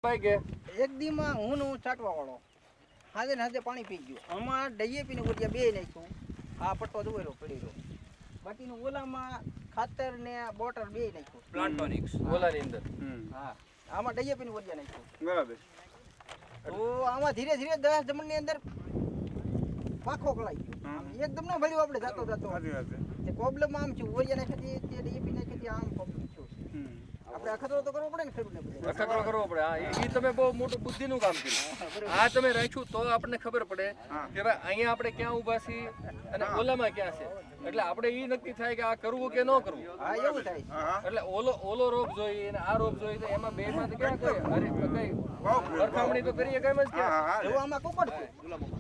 ભાઈ કે એક દીમાં હું ને હું છાંટવા વાળો હાજે ને હાજે પાણી પી ગયું આમાં ડીએપી ને ઉરિયા બે નાખ્યું આ પટ્ટો દુવેરો પડી રહ્યો બાકીનું ઓલામાં ખાતર ને બોટર બે નાખ્યું પ્લાન્ટોનિક્સ ઓલાની અંદર હા આમાં ડીએપી ને ઉરિયા નાખ્યું બરાબર તો આમાં ધીરે ધીરે 10 જમણની અંદર પાખો કલાઈ ગયો એકદમ ન ભળ્યું આપણે જાતો જાતો સાચી વાત છે તે પ્રોબ્લેમ આમ છે ઉરિયા નાખી તે ડીએપી નાખી આમ પ્રોબ્લેમ છે આપણે અખતરો તો કરવો પડે ને ખેડૂતને બધે અખતરો કરવો પડે હા એ તમે બહુ મોટું બુદ્ધિનું કામ કર્યું આ તમે રાખ્યું તો આપણને ખબર પડે કે ભાઈ અહીંયા આપણે ક્યાં ઊભા છીએ અને ઓલામાં ક્યાં છે એટલે આપણે એ નક્કી થાય કે આ કરવું કે ન કરવું હા એવું થાય છે એટલે ઓલો રોગ જોઈએ અને આ રોગ જોઈએ તો એમાં બે માં ક્યાં કઈ કઈ સરખામણી તો કરીએ કેમ જ ક્યાં એવું આમાં કુકડ છે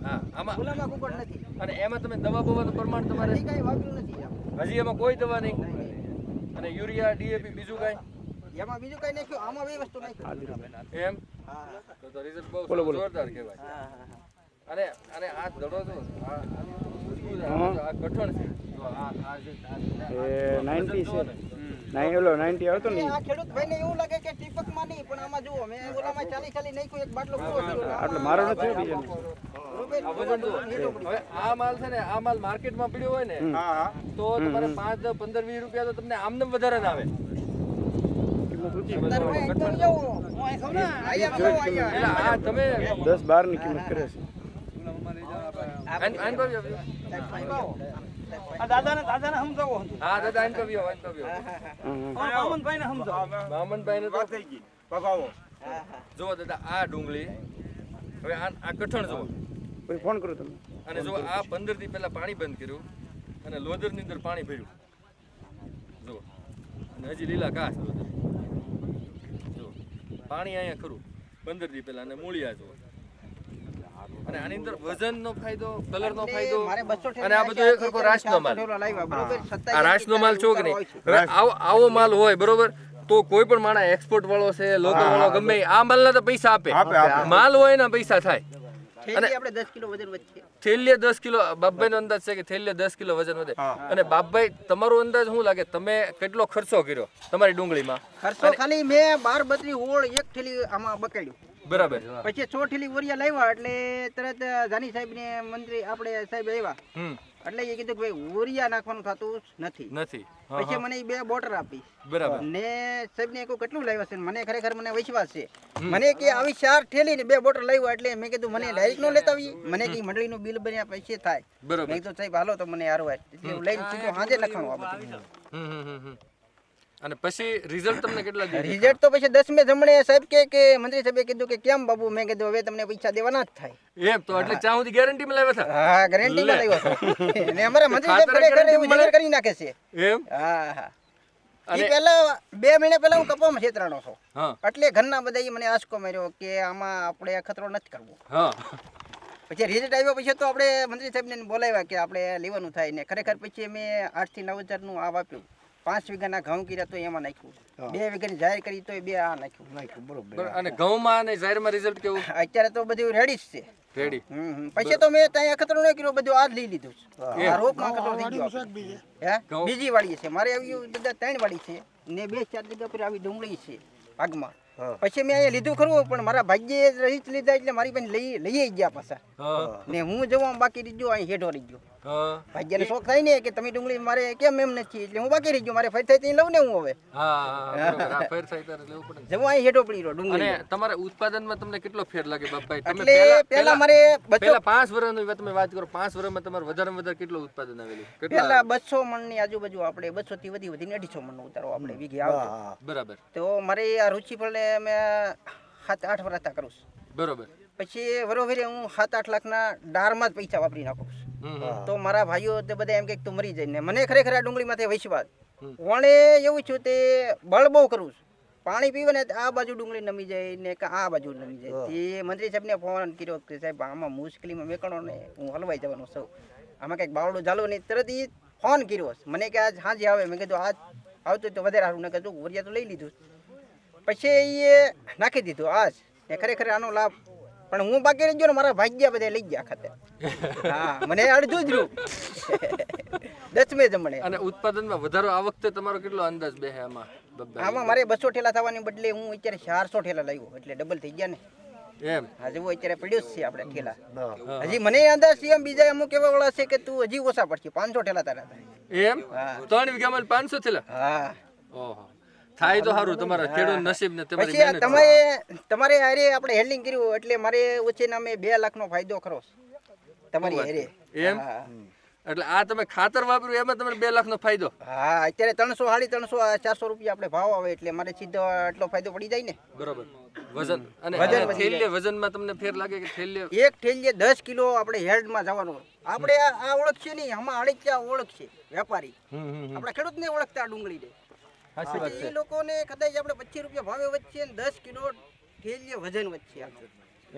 હા આમાં ઓલામાં કુકડ નથી અને એમાં તમે દવા બવાનું પ્રમાણ તમારે હજી કાંઈ વાપર્યું નથી આમ હજી એમાં કોઈ દવા નહીં અને યુરિયા ડીએપી બીજું કાંઈ એમાં બીજું કઈ નાખ્યું આમાં બે વસ્તુ નાખ્યું એમ હા તો રિઝલ્ટ બહુ જોરદાર કહેવાય હા હા અને અને આ દડો તો આ કઠણ છે જો આ જે એ 90 છે નહીં ઓલો 90 આવતો ને આ ખેડૂત ભાઈને એવું લાગે કે ટીપકમાં નહીં પણ આમાં જુઓ મેં ઓલામાં ચાલી નાખ્યું એક બાટલો પૂરો કર્યો આટલો મારો નથી બીજો આ વજન જુઓ. હવે આ માલ છે ને આ માલ માર્કેટમાં પડ્યો હોય ને હા હા તો તમારે 5, 10, 15, 20 રૂપિયા તો તમને આમને વધારે ના આવે એટલે આ તમે 10 12 ની કિંમત કરે છે આન કવ્યો દાદાને સમજાવો હા દાદા આન કવ્યો મામનભાઈને સમજાવો મામનભાઈ ને તો થઈ ગઈ બગાવો જુઓ દાદા આ ડુંગળી હવે આ કઠણ જુઓ કોઈ ફોન કરો તમે અને જો આ 15 દી પહેલા પાણી બંધ કર્યું અને લોદર ની અંદર પાણી ભર્યું જુઓ અને હજી લીલા ઘાસ લોદર જુઓ પાણી અહીંયા ખરું 15 દી પહેલા અને મૂળિયા જુઓ અને આની અંદર વજનનો ફાયદો કલરનો ફાયદો અને આ બધું એક સરખો રાસનો માલ આ રાસનો માલ છો કે નહીં હવે આવો માલ હોય બરોબર તો કોઈ પણ માણસ એક્સપોર્ટ વાળો છે લોકલ વાળો ગમે આ માલના તો પૈસા આપે માલ હોય એના પૈસા થાય થેલી આપણે 10 કિલો વજન વધશે થેલીએ 10 કિલો બાપભાઈ નો અંદાજ છે કે થેલીએ 10 કિલો વજન વધે અને બાપભાઈ તમારો અંદાજ શું લાગે તમે કેટલો ખર્ચો કર્યો તમારી ડુંગળીમાં ખર્ચો ખાલી મેં 12 32 હોળ એક થેલી આમાં બકાડ્યું બરાબર પછી 6 થેલી વરિયા લાવ્યા એટલે તરત જાની સાહેબ ને મંત્રી આપણે સાહેબ આવ્યા એટલે એ કીધું કે ભાઈ વરિયા નાખવાનું થતું નથી પછી મને બે બોટર આપી બરાબર ને સાહેબ ને કેટલું લાવ્યા છે મને ખરેખર મને વિશ્વાસ છે મને કે આવી 4 થેલી ને 2 બોટર લાવ્યા એટલે મેં કીધું મને ડાયરેક્ટ નો લેતા આવી મને કે મંડળીનું બિલ બન્યા પૈસે થાય બરાબર મેં કીધું સાહેબ હાલો તો મને હારું હોય એટલે લઈને સીધું હાજે લખવાનું આ બધું અને પછી રિઝલ્ટ તમને કેટલા દીધા રિઝલ્ટ તો પછી 10મે જમણે સાહેબ કે મંત્રી સાહેબે કીધું કે કેમ બાબુ મેં કીધું હવે તમને પૈસા દેવાના જ થાય એમ તો એટલે ચા સુધી ગેરંટી માં લાવ્યા હતા હા ગેરંટી માં લાવ્યો હતો ને અમારા મંત્રી સાહેબ ખરેખર એવું જાહેર કરી નાખે છે એમ હા હા ઈ પહેલા 2 મહિના પહેલા હું કપામાં છેતરાણો છું હા એટલે ઘરના બધા મને આંચકો માર્યો કે આમાં આપણે ખતરો નથી કરવો હા પછી રિઝલ્ટ આવ્યો પછી તો આપણે મંત્રી સાહેબને બોલાવ્યા કે આપણે લેવાનું થાય ને ખરેખર પછી મેં 8 થી 9 હજારનું આ વાપ્યું 5 વીઘાના ઘઉં કર્યા તો એમાં નાખ્યું 2 વીઘાની જાહેર કરી તો 2 આ નાખ્યું બરોબર અને ઘઉંમાં અને જાહેરમાં રિઝલ્ટ કેવું અત્યારે તો બધું રેડી જ છે રેડી પછી તો મેં ત્યાં અખતરો ન કર્યો બધું આજ લઈ લીધું આ રોપમાં અખતરો થઈ ગયો હે બીજી વાડી છે મારે આવી બધા 3 વાડી છે ને 2-4 જગ્યા પર આવી ડુંગળી છે ભાગમાં પછી મેં અહીંયા લીધું ખરું પણ મારા ભાગ્યે રહી લીધા એટલે મારી પાસે લઈ ગયા પાછા ને હું જવા બાકી રહી ગયો અહીં હેઠો રહી ગયો ભાગ્યને શોખ થાય ને કે તમે ડુંગળી મારે કેમ એમ નથી એટલે હું બાકી રહી ગયો મારે ફેર થાય લઉં ને હું હવે હા ફેર થાય ત્યારે લેવું પડે જવું અહીં હેઠો પડી રહ્યો ડુંગળી અને તમારા ઉત્પાદનમાં તમને કેટલો ફેર લાગે બાપભાઈ તમે એટલે પહેલા મારે પહેલા 5 વર્ષની તમે વાત કરો 5 વર્ષમાં તમારે વધારેમાં વધારે કેટલું ઉત્પાદન આવેલું પહેલા 200 મણની આજુબાજુ આપણે 200 થી વધીને 250 મણનો ઉતારો આપણે વીઘે આવતો બરાબર તો મારે આ રુચિ ફળે મેં 7-8 વર્ષ કરું છું બરોબર પછી વરોવરે હું 7-8 લાખના ડારમાં જ પૈસા વાપરી નાખું છું તો મારા ભાઈઓ તે બધા એમ કે તું મરી જાય ને મને ખરેખર આ ડુંગળી માથે વિશ્વાસ વણે એવું છું તે બળ બહુ કરું છું પાણી પીવે ને આ બાજુ ડુંગળી નમી જાય ને કે આ બાજુ નમી જાય તે મંત્રી સાહેબને ફોન કર્યો કે સાહેબ આમાં મુશ્કેલીમાં મેકણો ને હું હલવાઈ જવાનો છું આમાં કંઈક બાવડું ચાલો ને તરત એ ફોન કર્યો મને કે આજ સાંજે આવે મેં કીધું આજ આવતું તો વધારે સારું ને કીધું વરિયા તો લઈ લીધું પછી એ નાખી દીધું આજ ને ખરેખર આનો લાભ પણ હું બાકી રહી ગયો ને મારા ભાગ્યા બધા લઈ ગયા ખાતે હા મને અડધું જ રૂ 10મે જમણે અને ઉત્પાદનમાં વધારો આ વખતે તમારો કેટલો અંદાજ બેહે આમાં આમાં મારે 200 ઠેલા થવાની બદલે હું અત્યારે 400 ઠેલા લાવ્યો એટલે ડબલ થઈ ગયા ને એમ હા જેવું અત્યારે પડ્યું જ છે આપણે ઠેલા હજી મને અંદાજ છે એમ બીજા અમુક એવા વાળા છે કે તું હજી ઓછા પડશે 500 ઠેલા તારા થાય. એમ 3 વીઘામાં 500 થેલા હા ઓહો થાય તો સારું તમારા ખેડૂત નસીબ ને તમારી પછી મહેનત તમારે હારે આપણે હેન્ડલિંગ કર્યું એટલે મારે ઓછે નામે 2 લાખનો ફાયદો ખરો તમારી હારે એમ એટલે આ તમે ખાતર વાપર્યું એમાં તમને 2 લાખનો ફાયદો હા અત્યારે 300 350 400 રૂપિયા આપણે ભાવ આવે એટલે મારે સીધો આટલો ફાયદો પડી જાય ને બરોબર વજન અને વજન વધી થેલીએ વજનમાં તમને ફેર લાગે કે થેલીએ એક થેલીએ 10 કિલો આપણે હેડમાં જવાનું આપણે આ ઓળખશે નહીં આમાં આણિત્યા ઓળખશે વેપારી આપણે ખેડૂતને ઓળખતા આ ડુંગળી દે સાચી વાત એ લોકોને કદાચ આપણે 25 રૂપિયા ભાવે વચ્ચે ને 10 કિલો થેલીએ વજન વચ્ચે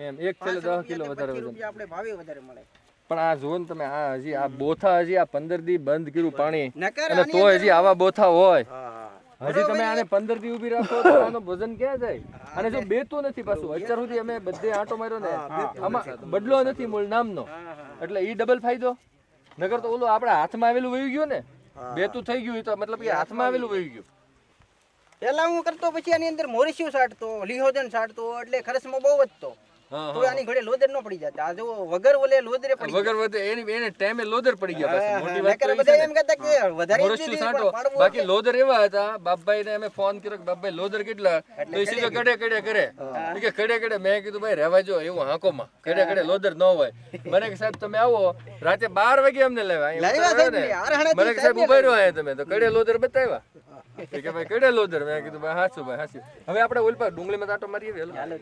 એમ એક થેલો 10 કિલો વધારે વજન રૂપિયા આપણે ભાવે વધારે મળે પણ આ જુઓ ને તમે આ હજી આ બોથા હજી આ 15 દી બંધ કર્યું પાણી નકર અને તો હજી આવા બોથા હોય હા હજી તમે આને 15 દી ઊભી રાખો તો આનો વજન ક્યાં જાય અને જો બેતું નથી પાછું અત્યાર સુધી અમે બધે આંટો માર્યો ને આમાં બદલો નથી મૂળ નામનો એટલે ઈ ડબલ ફાયદો નગર તો ઓલું આપણા હાથમાં આવેલું વહી ગયું ને બેતું થઈ ગયું તો મતલબ કે હાથમાં આવેલું વહી ગયું પેલા હું કરતો પછી આની અંદર મોરિસ્યુ સાટતો લિહોજન સાટતો એટલે ખર્ચમાં બહુ વધતો તો આની ઘડે લોદર ન પડી જતા આ જો વગર ઓલે લોદરે પડી વગર વધે એને ટાઈમે લોદર પડી ગયા પાછું મોટી વાત નકર તો ઈ બધા છે એમ કહેતા કે વધારે મોરસ્યું સાંટો બાકી લોદર એવા હતા બાપભાઈ ને અમે ફોન કર્યો કે બાપભાઈ લોદર કેટલા તો ઈ સીધો કડે કડે કરે ઈ કે કડે કડે મેં કીધું ભાઈ રહેવા જો એવું હાંકોમાં કડે કડે લોદર ન હોય મને કે સાહેબ તમે આવો રાતે 12 વાગે અમને લેવા મને કે સાહેબ ઉભા રહ્યો આયા તમે તો કડે લોદર બતાવ્યા કે ભાઈ કડે લોદર મેં કીધું ભાઈ હાચું હવે આપણે ઓલ પર ડુંગળીમાં આટો મારીએ હાલો